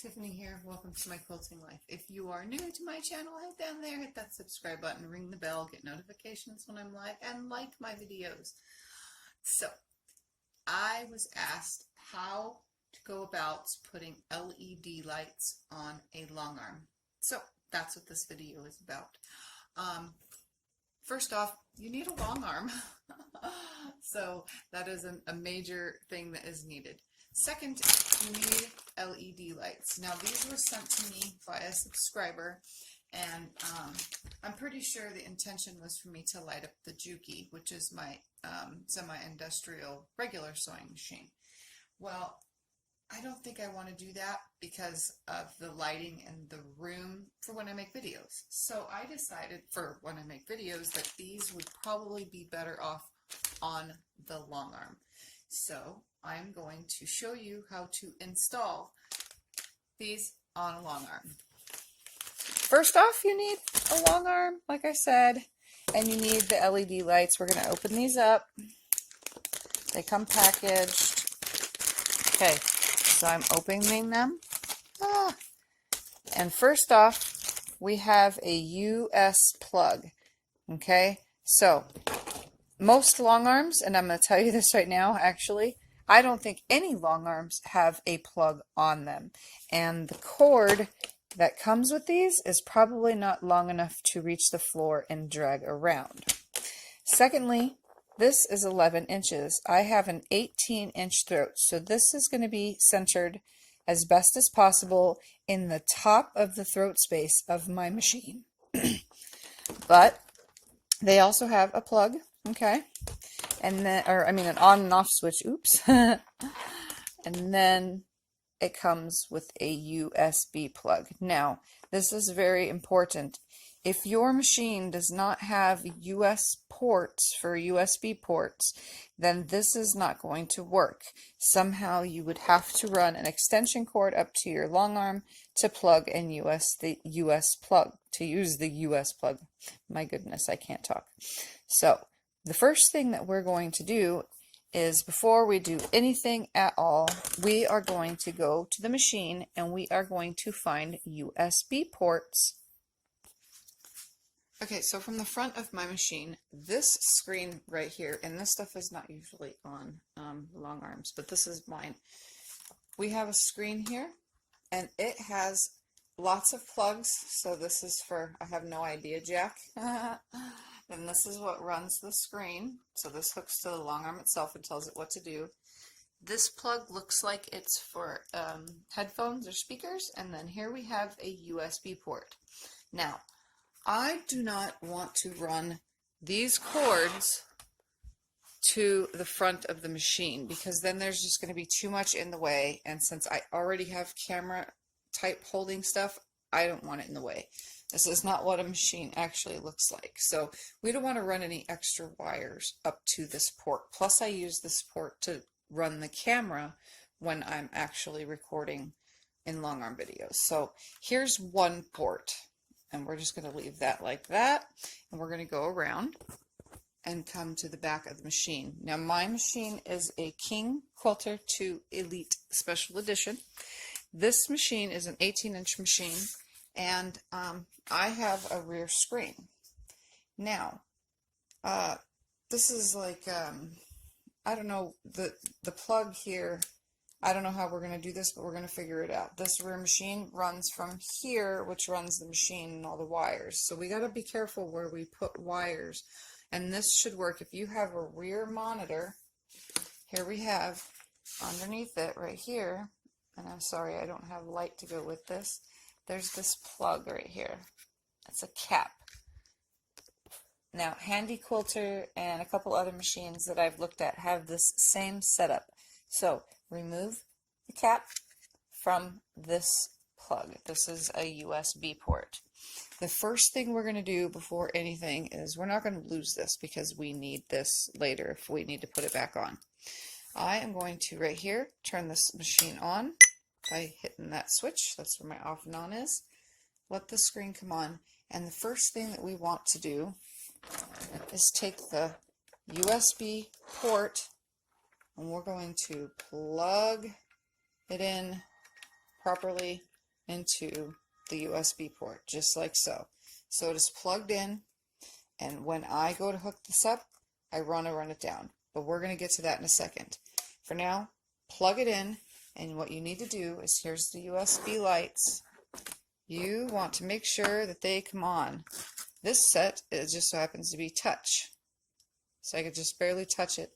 Tiffany here. Welcome to my quilting life. If you are new to my channel, head down there, hit that subscribe button, ring the bell, get notifications when I'm live, and like my videos. So, I was asked how to go about putting LED lights on a long arm. So, that's what this video is about. First off, you need a long arm. So, that is a major thing that is needed. Second, you need LED lights. Now, these were sent to me by a subscriber, and I'm pretty sure the intention was for me to light up the Juki, which is my semi-industrial regular sewing machine. Well, I don't think I want to do that because of the lighting and the room for when I make videos. So I decided for when I make videos that these would probably be better off on the long arm. So I'm going to show you how to install these on a long arm. First off, you need a long arm, like I said, and you need the LED lights. We're going to open these up. They come packaged. Okay, so I'm opening them. And first off, we have a US plug. Okay, so most long arms, and I'm going to tell you this right now, actually, I don't think any long arms have a plug on them. And the cord that comes with these is probably not long enough to reach the floor and drag around. Secondly, this is 11 inches. I have an 18-inch throat, so this is going to be centered as best as possible in the top of the throat space of my machine. But they also have a plug. Okay, and then, an on and off switch, oops. And then it comes with a USB plug. Now, this is very important. If your machine does not have US ports for USB ports, then this is not going to work. Somehow you would have to run an extension cord up to your long arm to plug and use the US plug. My goodness, I can't talk. So, the first thing that we're going to do is, before we do anything at all, we are going to go to the machine and we are going to find USB ports. Okay, so from the front of my machine, this screen right here, and this stuff is not usually on long arms, but this is mine. We have a screen here, and it has lots of plugs. So this is for, I have no idea, jack. And this is what runs the screen. So this hooks to the long arm itself and tells it what to do. This plug looks like it's for headphones or speakers. And then here we have a USB port. Now, I do not want to run these cords to the front of the machine, because then there's just going to be too much in the way. And since I already have camera type holding stuff, I don't want it in the way. This is not what a machine actually looks like. So we don't want to run any extra wires up to this port. Plus I use this port to run the camera when I'm actually recording in long arm videos. So here's one port, and we're just going to leave that like that. And we're going to go around and come to the back of the machine. Now my machine is a King Quilter 2 Elite Special Edition. This machine is an 18-inch machine, and I have a rear screen. Now, this is like, I don't know, the plug here, I don't know how we're going to do this, but we're going to figure it out. This rear machine runs from here, which runs the machine and all the wires. So we got to be careful where we put wires, and this should work. If you have a rear monitor, here we have underneath it right here, and I'm sorry I don't have light to go with this, there's this plug right here. It's a cap. Now, Handy Quilter and a couple other machines that I've looked at have this same setup. So, remove the cap from this plug. This is a USB port. The first thing we're going to do before anything is, we're not going to lose this because we need this later if we need to put it back on. I am going to, right here, turn this machine on by hitting that switch. That's where my off and on is. Let the screen come on, and the first thing that we want to do is take the USB port, and we're going to plug it in properly into the USB port, just like so. So it is plugged in, and when I go to hook this up, I run it down. But we're going to get to that in a second. For now, plug it in, and what you need to do is, here's the USB lights. You want to make sure that they come on. This set, it just so happens to be touch. So I could just barely touch it,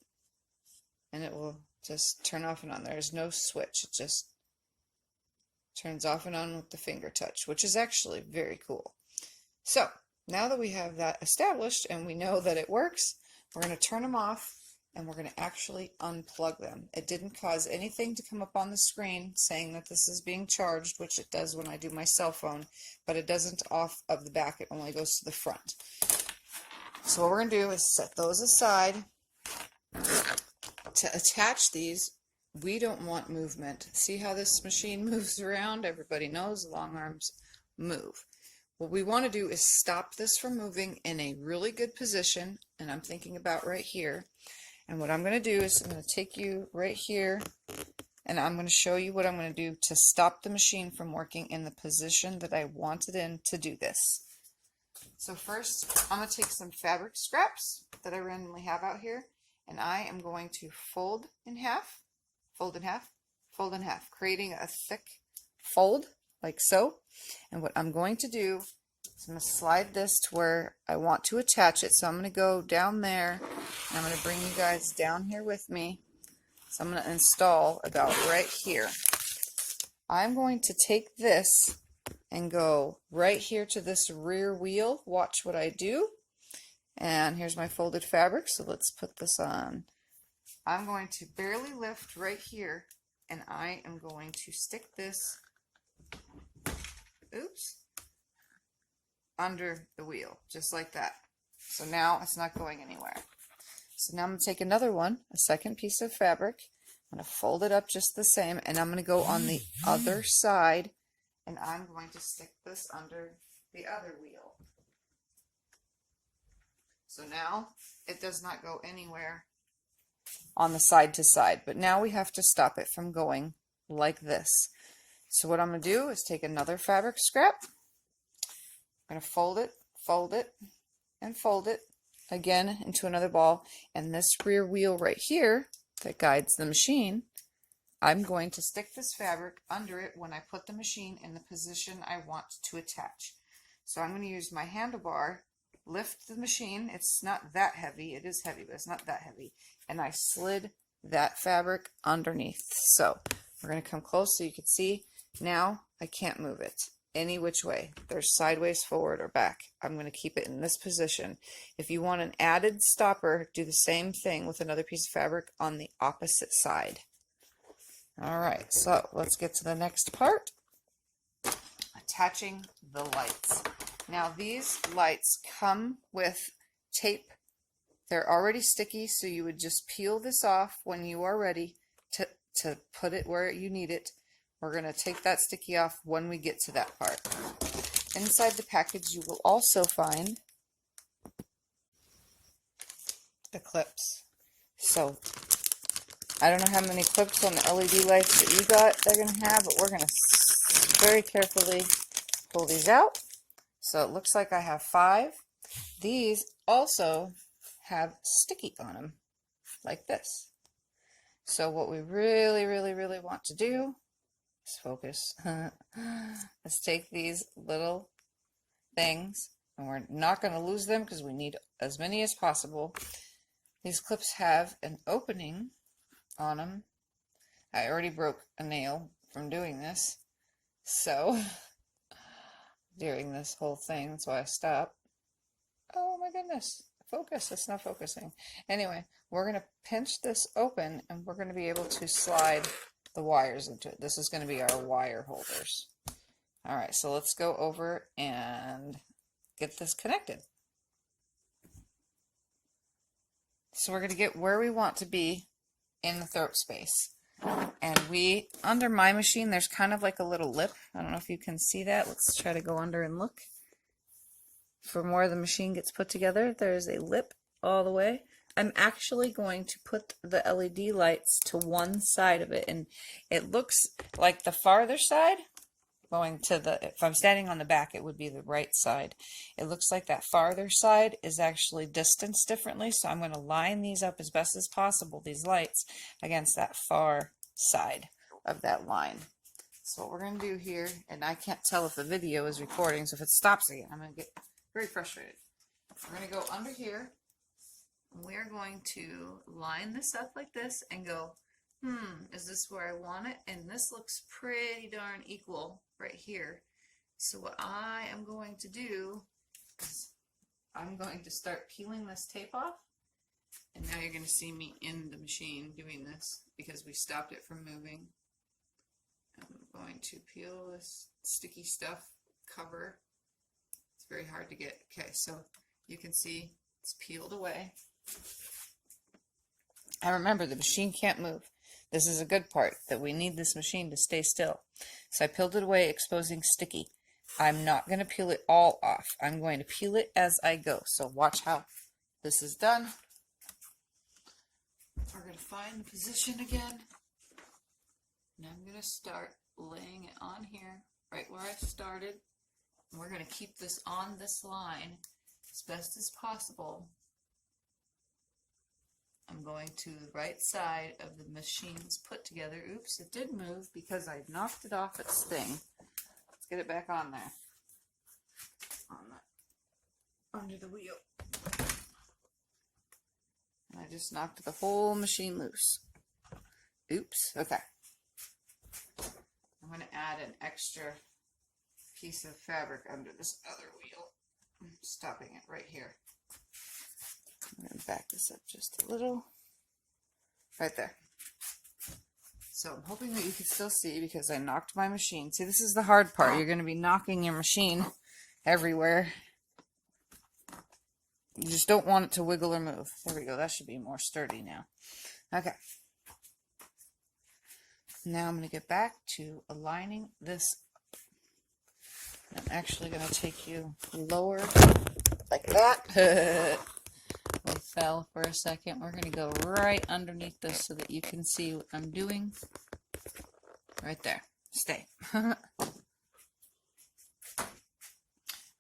and it will just turn off and on. There's no switch. It just turns off and on with the finger touch, which is actually very cool. So now that we have that established and we know that it works, we're going to turn them off and we're going to actually unplug them. It didn't cause anything to come up on the screen saying that this is being charged, which it does when I do my cell phone, but it doesn't off of the back. It only goes to the front. So what we're going to do is set those aside. To attach these, we don't want movement. See how this machine moves around? Everybody knows long arms move. What we want to do is stop this from moving in a really good position, and I'm thinking about right here. And what I'm going to do is I'm going to take you right here, and I'm going to show you what I'm going to do to stop the machine from working in the position that I want it in to do this. So first, I'm going to take some fabric scraps that I randomly have out here, and I am going to fold in half, fold in half, fold in half, creating a thick fold like so. And what I'm going to do is I'm going to slide this to where I want to attach it. So I'm going to go down there, and I'm going to bring you guys down here with me. So I'm going to install about right here. I'm going to take this and go right here to this rear wheel. Watch what I do. And here's my folded fabric, so let's put this on. I'm going to barely lift right here, and I am going to stick this, oops, under the wheel, just like that. So now it's not going anywhere. So now I'm going to take another one, a second piece of fabric. I'm going to fold it up just the same, and I'm going to go on the other side, and I'm going to stick this under the other wheel. So now it does not go anywhere on the side to side, but now we have to stop it from going like this. So what I'm going to do is take another fabric scrap. I'm going to fold it, and fold it again into another ball. And this rear wheel right here that guides the machine, I'm going to stick this fabric under it when I put the machine in the position I want to attach. So I'm going to use my handlebar, lift the machine. It's not that heavy. It is heavy, but it's not that heavy. And I slid that fabric underneath. So we're going to come close so you can see. Now I can't move it any which way. There's sideways, forward, or back. I'm going to keep it in this position. If you want an added stopper, do the same thing with another piece of fabric on the opposite side. All right, so let's get to the next part. Attaching the lights. Now these lights come with tape. They're already sticky, so you would just peel this off when you are ready to put it where you need it. We're going to take that sticky off when we get to that part. Inside the package you will also find the clips. So I don't know how many clips on the LED lights that you got they're going to have, but we're going to very carefully pull these out. So it looks like I have 5. These also have sticky on them, like this. So what we really want to do is focus. Let's take these little things, and we're not going to lose them because we need as many as possible. These clips have an opening on them. I already broke a nail from doing this, so during this whole thing, that's why I stopped. Oh my goodness, focus, it's not focusing. Anyway, we're going to pinch this open, and we're going to be able to slide the wires into it. This is going to be our wire holders. All right, so let's go over and get this connected. So we're going to get where we want to be in the throat space. And we, under my machine, there's kind of like a little lip. I don't know if you can see that. Let's try to go under and look. From where the machine gets put together, there's a lip all the way. I'm actually going to put the LED lights to one side of it, and it looks like the farther side going to the, if I'm standing on the back, it would be the right side. It looks like that farther side is actually distanced differently, so I'm going to line these up as best as possible, these lights, against that far side of that line. So what we're going to do here, and I can't tell if the video is recording, so if it stops again, I'm going to get very frustrated. We're going to go under here, and we're going to line this up like this and go, is this where I want it? And this looks pretty darn equal right here. So what I am going to do is I'm going to start peeling this tape off. And now you're going to see me in the machine doing this because we stopped it from moving. I'm going to peel this sticky stuff cover. It's very hard to get. Okay, so you can see it's peeled away. And remember, the machine can't move. This is a good part, that we need this machine to stay still. So I peeled it away, exposing sticky. I'm not going to peel it all off. I'm going to peel it as I go. So watch how this is done. We're going to find the position again. And I'm going to start laying it on here, right where I started. And we're going to keep this on this line as best as possible. I'm going to the right side of the machine's put together. Oops, it did move because I knocked it off its thing. Let's get it back on there. Under the wheel. And I just knocked the whole machine loose. Oops, okay. I'm going to add an extra piece of fabric under this other wheel. I'm stopping it right here. I'm going to back this up just a little. Right there. So I'm hoping that you can still see because I knocked my machine. See, this is the hard part. You're going to be knocking your machine everywhere. You just don't want it to wiggle or move. There we go. That should be more sturdy now. Okay. Now I'm going to get back to aligning this. I'm actually going to take you lower like that. We fell for a second. We're going to go right underneath this so that you can see what I'm doing. Right there. Stay. I'm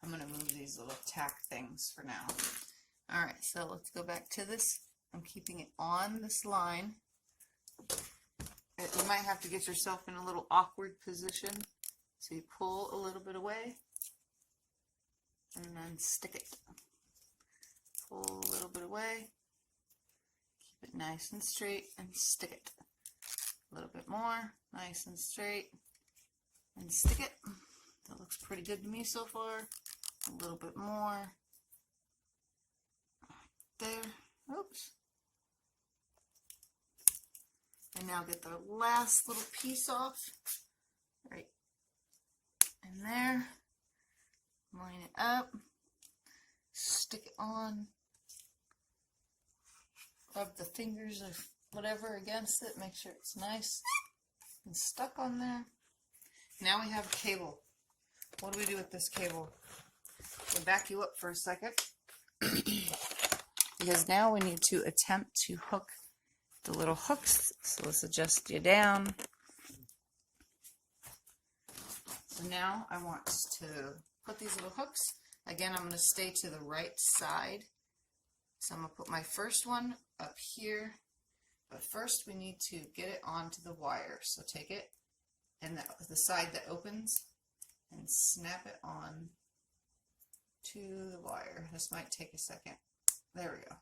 going to move these little tack things for now. Alright, so let's go back to this. I'm keeping it on this line. You might have to get yourself in a little awkward position. So you pull a little bit away and then stick it. Pull a little bit away, keep it nice and straight, and stick it. A little bit more, nice and straight, and stick it. That looks pretty good to me so far. A little bit more. There. Oops. And now get the last little piece off. Right in there. Line it up. Stick it on. Rub the fingers or whatever against it. Make sure it's nice and stuck on there. Now we have a cable. What do we do with this cable? We'll back you up for a second. Because now we need to attempt to hook the little hooks. So let's adjust you down. So now I want to put these little hooks. Again, I'm going to stay to the right side. So I'm going to put my first one up here. But first we need to get it onto the wire. So take it and the side that opens and snap it on to the wire. This might take a second. There we go.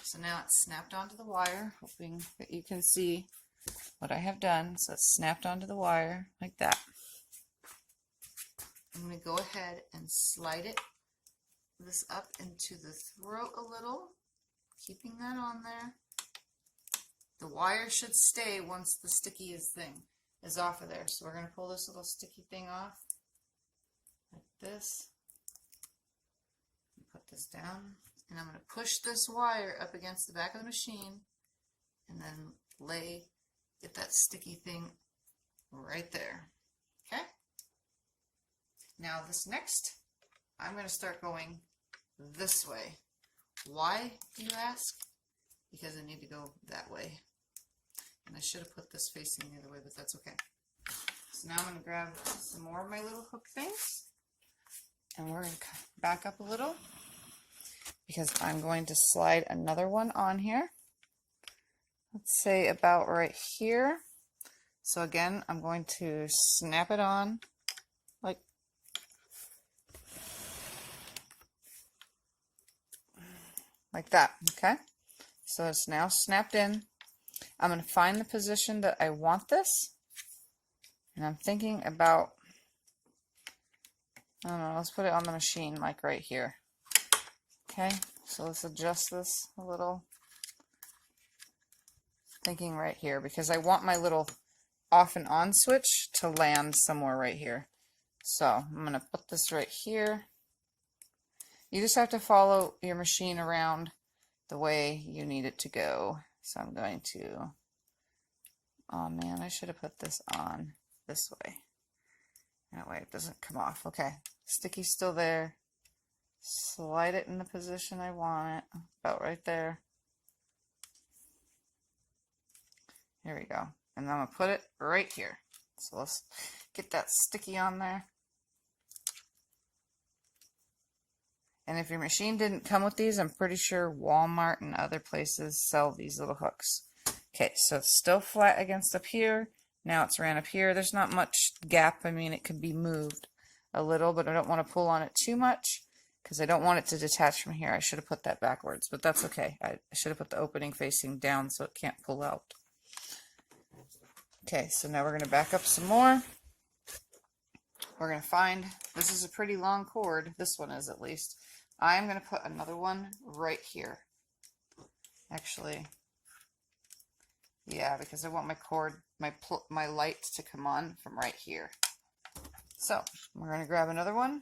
So now it's snapped onto the wire, hoping that you can see what I have done. So it's snapped onto the wire like that. I'm going to go ahead and slide this up into the throat a little, keeping that on there. The wire should stay once the sticky is off of there. So we're going to pull this little sticky thing off like this. Put this down, and I'm going to push this wire up against the back of the machine and then get that sticky thing right there. Okay? Now this next, I'm going to start going this way. Why, do you ask? Because I need to go that way. And I should have put this facing the other way, but that's okay. So now I'm going to grab some more of my little hook things, and we're going to back up a little because I'm going to slide another one on here. Let's say about right here. So again, I'm going to snap it on like that, okay? So it's now snapped in. I'm going to find the position that I want this, and I'm thinking about, I don't know, let's put it on the machine like right here. Okay, so let's adjust this a little. Thinking right here because I want my little off and on switch to land somewhere right here. So I'm going to put this right here. You just have to follow your machine around the way you need it to go. So I'm going to, oh man, I should have put this on this way. That way it doesn't come off. Okay, sticky's still there. Slide it in the position I want it, about right there. Here we go. And I'm going to put it right here. So let's get that sticky on there. And if your machine didn't come with these, I'm pretty sure Walmart and other places sell these little hooks. Okay, so it's still flat against up here. Now it's ran up here. There's not much gap. I mean, it can be moved a little, but I don't want to pull on it too much because I don't want it to detach from here. I should have put that backwards, but that's okay. I should have put the opening facing down so it can't pull out. Okay, so now we're going to back up some more. We're going to find, this is a pretty long cord. This one is at least. I'm going to put another one right here. Actually, yeah, because I want my cord, my light to come on from right here. So we're going to grab another one.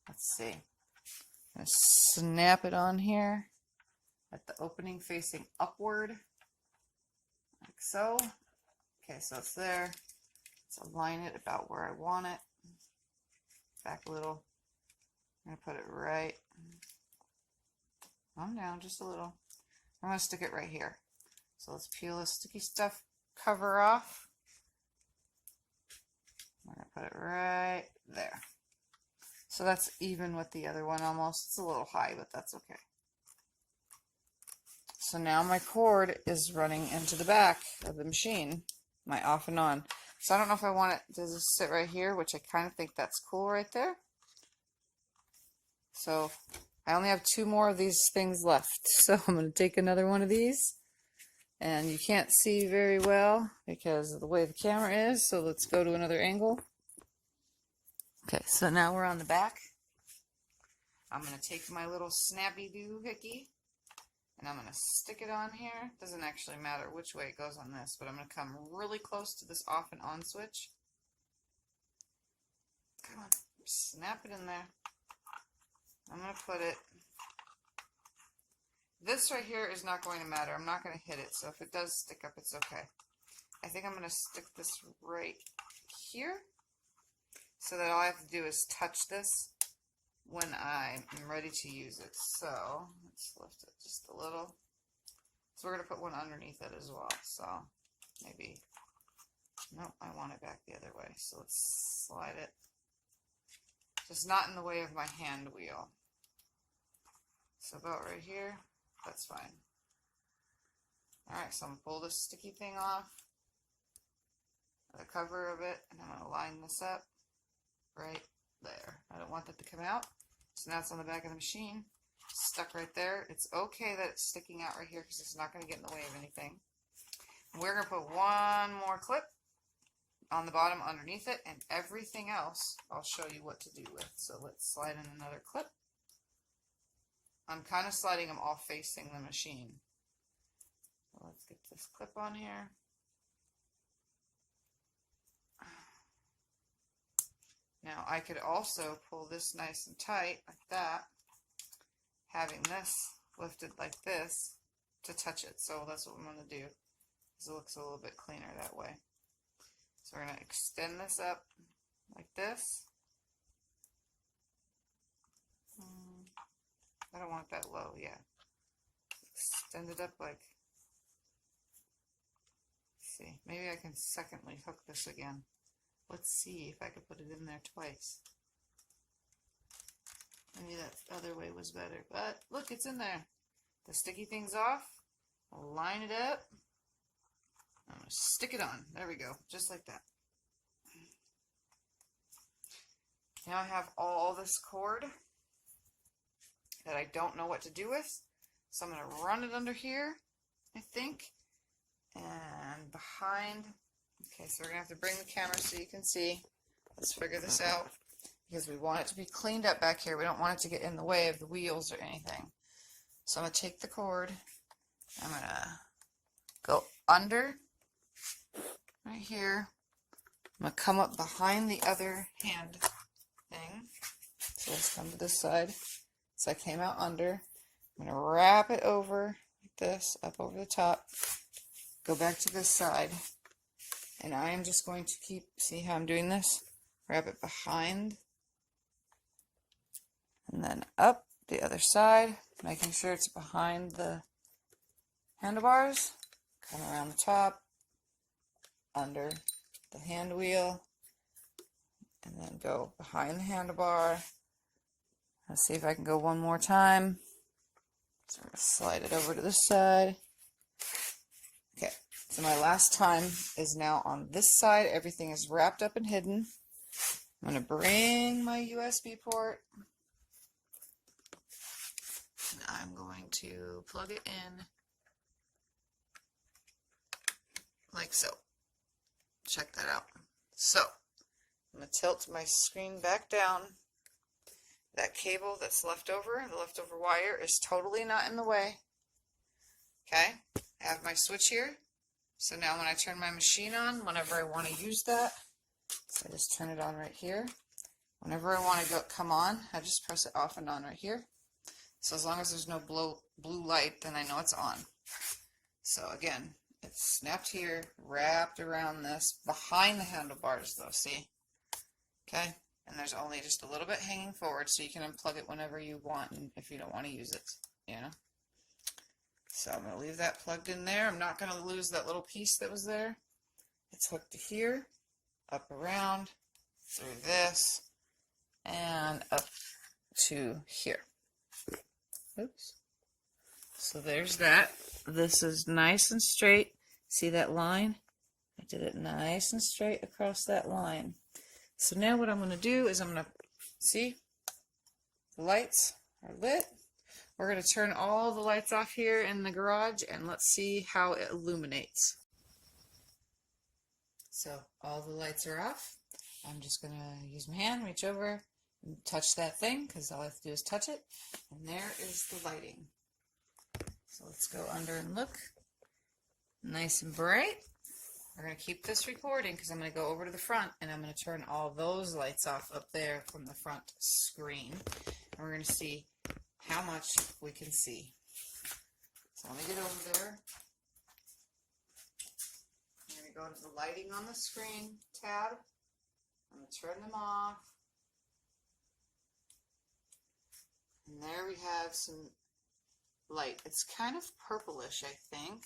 Let's see. I'm going to snap it on here at the opening facing upward, like so. Okay, so it's there. Let's align it about where I want it. Back a little. I'm going to put it right on down just a little. I'm going to stick it right here. So let's peel this sticky stuff cover off. I'm going to put it right there. So that's even with the other one almost. It's a little high, but that's okay. So now my cord is running into the back of the machine, my off and on. So I don't know if I want it to just sit right here, which I kind of think that's cool right there. So I only have 2 more of these things left. So I'm going to take another one of these. And you can't see very well because of the way the camera is. So let's go to another angle. Okay, so now we're on the back. I'm going to take my little snappy doohickey and I'm going to stick it on here. Doesn't actually matter which way it goes on this, but I'm going to come really close to this off and on switch. Come on, snap it in there. I'm going to put it, this right here is not going to matter. I'm not going to hit it, so if it does stick up, it's okay. I think I'm going to stick this right here so that all I have to do is touch this when I'm ready to use it. So let's lift it just a little. So we're going to put one underneath it as well. So maybe, nope, I want it back the other way. So let's slide it. Just not in the way of my hand wheel. So about right here, that's fine. Alright, so I'm going to pull this sticky thing off, the cover of it, and I'm going to line this up right there. I don't want that to come out. So now it's on the back of the machine, stuck right there. It's okay that it's sticking out right here because it's not going to get in the way of anything. We're going to put one more clip on the bottom underneath it, and everything else I'll show you what to do with. So let's slide in another clip. I'm kind of sliding them all facing the machine. So let's get this clip on here. Now I could also pull this nice and tight like that, having this lifted like this to touch it. So that's what I'm going to do, because it looks a little bit cleaner that way. So we're going to extend this up like this. I don't want that low, yeah. Extend it up like see. Maybe I can secondly hook this again. Let's see if I could put it in there twice. Maybe that other way was better. But look, it's in there. The sticky thing's off. I'll line it up. I'm going to stick it on. There we go. Just like that. Now I have all this cord that I don't know what to do with. So I'm going to run it under here, I think. And behind. Okay, so we're going to have to bring the camera so you can see. Let's figure this out. Because we want it to be cleaned up back here. We don't want it to get in the way of the wheels or anything. So I'm going to take the cord. I'm going to go under right here. I'm going to come up behind the other hand thing. So let's come to this side. So I came out under. I'm going to wrap it over like this, up over the top. Go back to this side. And I am just going to keep, see how I'm doing this? Wrap it behind. And then up the other side, making sure it's behind the handlebars. Come around the top, under the hand wheel, and then go behind the handlebar. Let's see if I can go one more time. So we're going to slide it over to this side. Okay, so my last time is now on this side. Everything is wrapped up and hidden. I'm going to bring my USB port. And I'm going to plug it in like so. Check that out. So, I'm going to tilt my screen back down. That cable that's left over, the leftover wire, is totally not in the way. Okay, I have my switch here. So now when I turn my machine on, whenever I want to use that, so I just turn it on right here. Whenever I want to come on, I just press it off and on right here. So as long as there's no blue light, then I know it's on. So again, it's snapped here, wrapped around this, behind the handlebars though, see? Okay, and there's only just a little bit hanging forward, so you can unplug it whenever you want, and if you don't want to use it, you know? So I'm going to leave that plugged in there. I'm not going to lose that little piece that was there. It's hooked to here, up around, through this, and up to here. Oops. So there's that. This is nice and straight. See that line? I did it nice and straight across that line. So now what I'm going to do is I'm going to, see, the lights are lit. We're going to turn all the lights off here in the garage and let's see how it illuminates. So all the lights are off. I'm just going to use my hand, reach over, and touch that thing because all I have to do is touch it. And there is the lighting. So let's go under and look. Nice and bright. We're going to keep this recording because I'm going to go over to the front and I'm going to turn all those lights off up there from the front screen. And we're going to see how much we can see. So let me get over there. I'm going to go to the lighting on the screen tab. I'm going to turn them off. And there we have some light. It's kind of purplish, I think.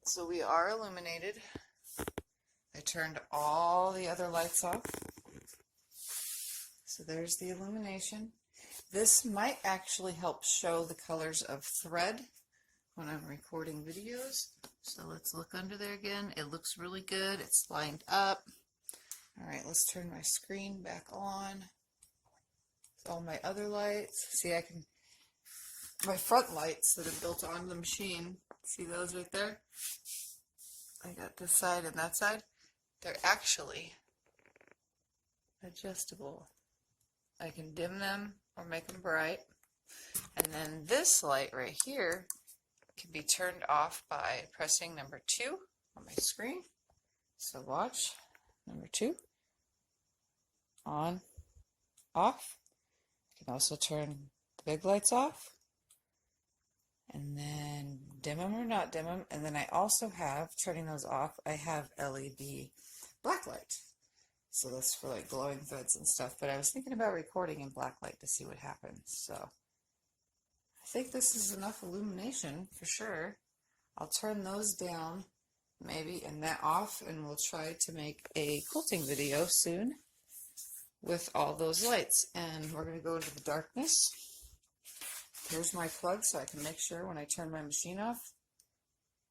So we are illuminated. I turned all the other lights off. So there's the illumination. This might actually help show the colors of thread when I'm recording videos. So let's look under there again. It looks really good. It's lined up. All right, let's turn my screen back on. All my other lights. See, I can, my front lights that are built on the machine, see those right there? I got this side and that side. They're actually adjustable. I can dim them or make them bright. And then this light right here can be turned off by pressing number 2 on my screen. So watch, number 2, on, off. You can also turn the big lights off and then dim them or not dim them. And then I also have, turning those off, I have LED black light. So that's for like glowing threads and stuff. But I was thinking about recording in black light to see what happens. So I think this is enough illumination for sure. I'll turn those down maybe and that off, and we'll try to make a quilting video soon with all those lights. And we're going to go into the darkness. Here's my plug so I can make sure when I turn my machine off,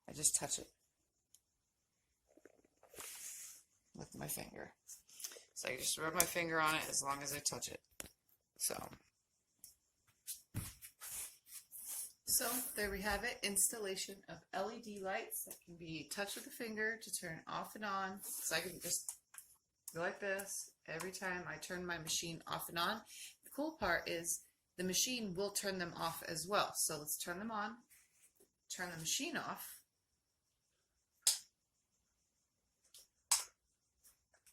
I just touch it with my finger. So I just rub my finger on it as long as I touch it. So there we have it, installation of LED lights that can be touched with a finger to turn off and on. So I can just go like this every time I turn my machine off and on. The cool part is the machine will turn them off as well. So let's turn them on, turn the machine off,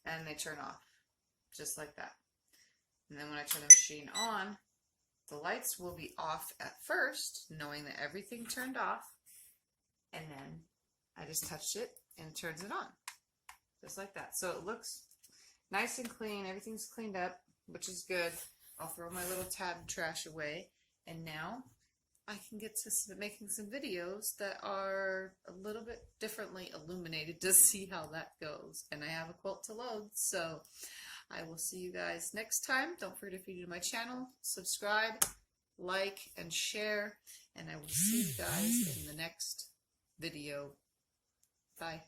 and they turn off just like that. And then when I turn the machine on, the lights will be off at first, knowing that everything turned off, and then I just touched it and it turns it on, just like that. So it looks nice and clean, everything's cleaned up, which is good. I'll throw my little tab trash away, and now I can get to making some videos that are a little bit differently illuminated to see how that goes. And I have a quilt to load, so I will see you guys next time. Don't forget, if you're new to my channel, subscribe, like, and share, and I will see you guys in the next video. Bye.